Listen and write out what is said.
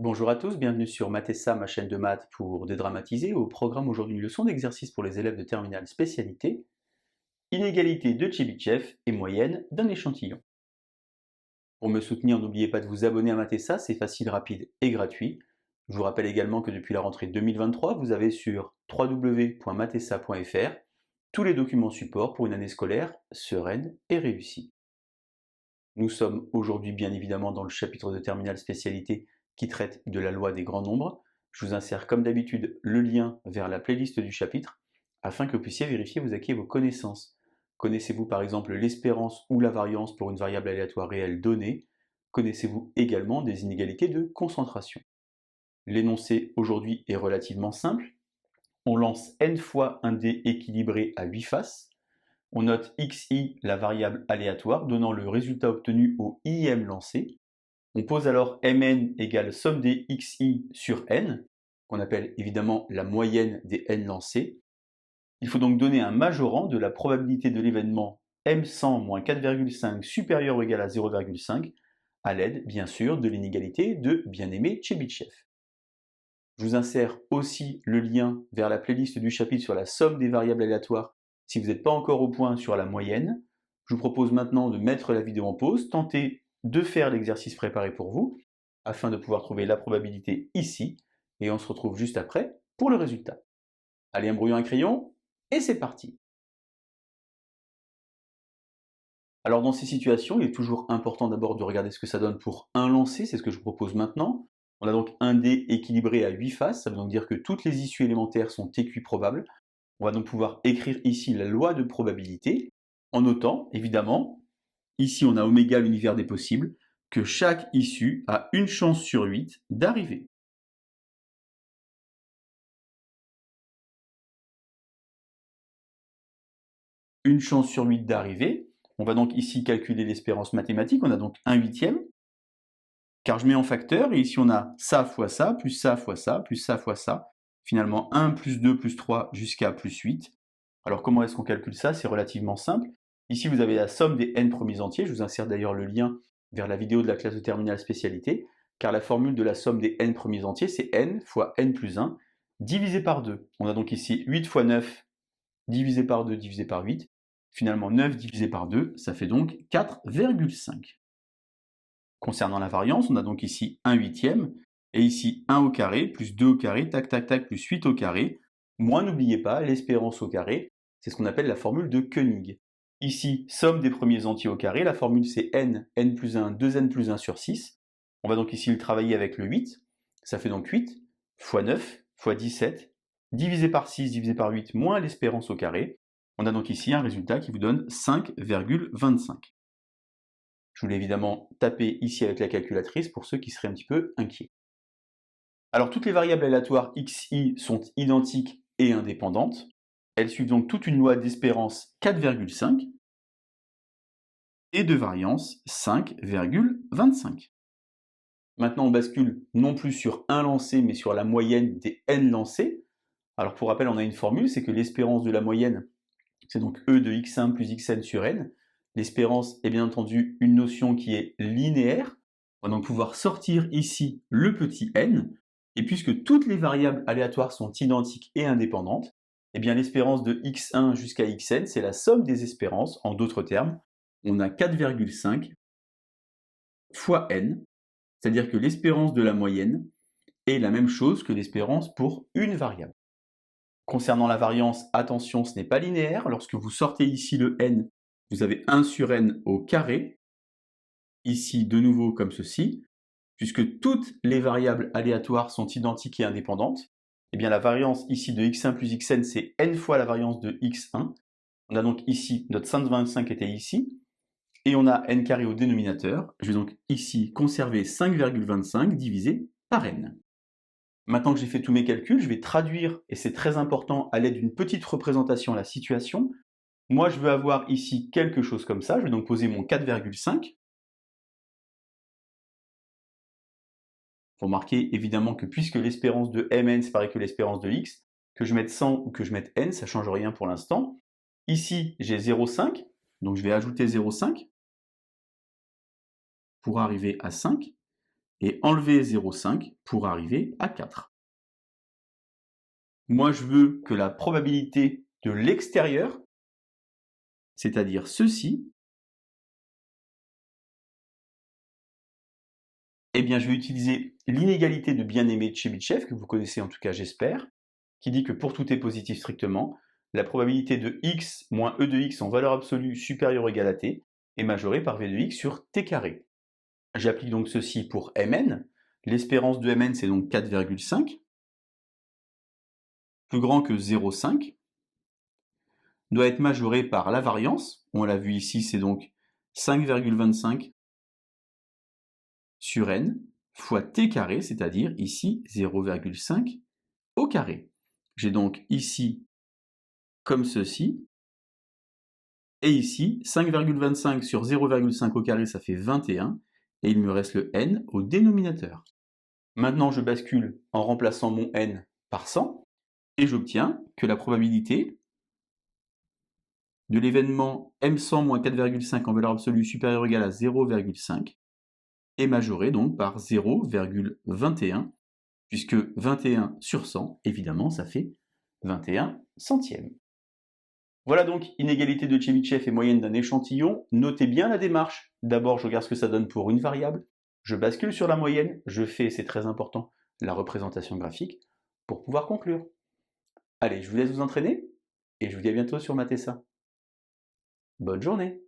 Bonjour à tous, bienvenue sur Mathessa, ma chaîne de maths pour dédramatiser. Au programme aujourd'hui une leçon d'exercice pour les élèves de terminale spécialité, inégalité de Tchebychev et moyenne d'un échantillon. Pour me soutenir, n'oubliez pas de vous abonner à Mathessa, c'est facile, rapide et gratuit. Je vous rappelle également que depuis la rentrée 2023, vous avez sur www.mathessa.fr tous les documents support pour une année scolaire sereine et réussie. Nous sommes aujourd'hui bien évidemment dans le chapitre de terminale spécialité qui traite de la loi des grands nombres. Je vous insère comme d'habitude le lien vers la playlist du chapitre afin que vous puissiez vérifier vos acquis et vos connaissances. Connaissez-vous par exemple l'espérance ou la variance pour une variable aléatoire réelle donnée? Connaissez-vous également des inégalités de concentration? L'énoncé aujourd'hui est relativement simple. On lance n fois un dé équilibré à 8 faces. On note xi, la variable aléatoire, donnant le résultat obtenu au ième lancé. On pose alors mn égale somme des xi sur n, qu'on appelle évidemment la moyenne des n lancés. Il faut donc donner un majorant de la probabilité de l'événement m100 moins 4,5 supérieur ou égal à 0,5, à l'aide, bien sûr, de l'inégalité de bien-aimé Tchebychev. Je vous insère aussi le lien vers la playlist du chapitre sur la somme des variables aléatoires si vous n'êtes pas encore au point sur la moyenne. Je vous propose maintenant de mettre la vidéo en pause, tenter de faire l'exercice préparé pour vous, afin de pouvoir trouver la probabilité ici, et on se retrouve juste après pour le résultat. Allez, un brouillon, un crayon, et c'est parti! Alors dans ces situations, il est toujours important d'abord de regarder ce que ça donne pour un lancer, c'est ce que je vous propose maintenant. On a donc un dé équilibré à 8 faces, ça veut donc dire que toutes les issues élémentaires sont équiprobables. On va donc pouvoir écrire ici la loi de probabilité, en notant, évidemment, ici on a oméga l'univers des possibles, que chaque issue a une chance sur 8 d'arriver. Une chance sur 8 d'arriver. On va donc ici calculer l'espérance mathématique, on a donc 1/8, car je mets en facteur, et ici on a ça fois ça, plus ça fois ça, plus ça fois ça. Finalement 1 plus 2 plus 3 jusqu'à plus 8. Alors comment est-ce qu'on calcule ça? C'est relativement simple. Ici vous avez la somme des n premiers entiers, je vous insère d'ailleurs le lien vers la vidéo de la classe de terminale spécialité, car la formule de la somme des n premiers entiers, c'est n fois n plus 1, divisé par 2. On a donc ici 8 fois 9, divisé par 2, divisé par 8. Finalement 9 divisé par 2, ça fait donc 4,5. Concernant la variance, on a donc ici 1/8, et ici 1 au carré, plus 2 au carré, tac tac tac, plus 8 au carré, moins n'oubliez pas l'espérance au carré, c'est ce qu'on appelle la formule de Koenig. Ici, somme des premiers entiers au carré, la formule c'est n plus 1, 2n plus 1 sur 6. On va donc ici le travailler avec le 8, ça fait donc 8 fois 9 fois 17, divisé par 6, divisé par 8, moins l'espérance au carré. On a donc ici un résultat qui vous donne 5,25. Je vous l'ai évidemment tapé ici avec la calculatrice pour ceux qui seraient un petit peu inquiets. Alors toutes les variables aléatoires xi sont identiques et indépendantes. Elles suivent donc toute une loi d'espérance 4,5 et de variance 5,25. Maintenant on bascule non plus sur un lancé mais sur la moyenne des n lancés. Alors pour rappel on a une formule, c'est que l'espérance de la moyenne c'est donc E de x1 plus xn sur n. L'espérance est bien entendu une notion qui est linéaire. On va donc pouvoir sortir ici le petit n, et puisque toutes les variables aléatoires sont identiques et indépendantes, eh bien l'espérance de x1 jusqu'à xn, c'est la somme des espérances. En d'autres termes, on a 4,5 fois n, c'est-à-dire que l'espérance de la moyenne est la même chose que l'espérance pour une variable. Concernant la variance, attention, ce n'est pas linéaire. Lorsque vous sortez ici le n, vous avez 1 sur n au carré. Ici, de nouveau, comme ceci. Puisque toutes les variables aléatoires sont identiques et indépendantes, eh bien la variance ici de x1 plus xn, c'est n fois la variance de x1. On a donc ici, notre 5,25 était ici, et on a n carré au dénominateur. Je vais donc ici conserver 5,25 divisé par n. Maintenant que j'ai fait tous mes calculs, je vais traduire, et c'est très important, à l'aide d'une petite représentation la situation. Moi, je veux avoir ici quelque chose comme ça. Je vais donc poser mon 4,5. Faut remarquer évidemment que puisque l'espérance de mn c'est pareil que l'espérance de x, que je mette 100 ou que je mette n, ça ne change rien pour l'instant. Ici, j'ai 0,5, donc je vais ajouter 0,5 pour arriver à 5. et enlever 0,5 pour arriver à 4. Moi, je veux que la probabilité de l'extérieur, c'est-à-dire ceci, eh bien, je vais utiliser l'inégalité de bien-aimé de Chebyshev, que vous connaissez en tout cas, j'espère, qui dit que pour tout est positif strictement, la probabilité de x moins e de x en valeur absolue supérieure ou égale à t est majorée par v de x sur t carré. J'applique donc ceci pour mn. L'espérance de mn, c'est donc 4,5, plus grand que 0,5, doit être majoré par la variance. On l'a vu ici, c'est donc 5,25 sur n fois t carré, c'est-à-dire ici 0,5 au carré. J'ai donc ici comme ceci, et ici 5,25 sur 0,5 au carré, ça fait 21, et il me reste le n au dénominateur. Maintenant, je bascule en remplaçant mon n par 100, et j'obtiens que la probabilité de l'événement m100 moins 4,5 en valeur absolue supérieure ou égale à 0,5 est majorée donc par 0,21, puisque 21 sur 100, évidemment, ça fait 21 centièmes. Voilà donc inégalité de Chebyshev et moyenne d'un échantillon. Notez bien la démarche. D'abord, je regarde ce que ça donne pour une variable. Je bascule sur la moyenne. Je fais, c'est très important, la représentation graphique pour pouvoir conclure. Allez, je vous laisse vous entraîner et je vous dis à bientôt sur Mathessa. Bonne journée!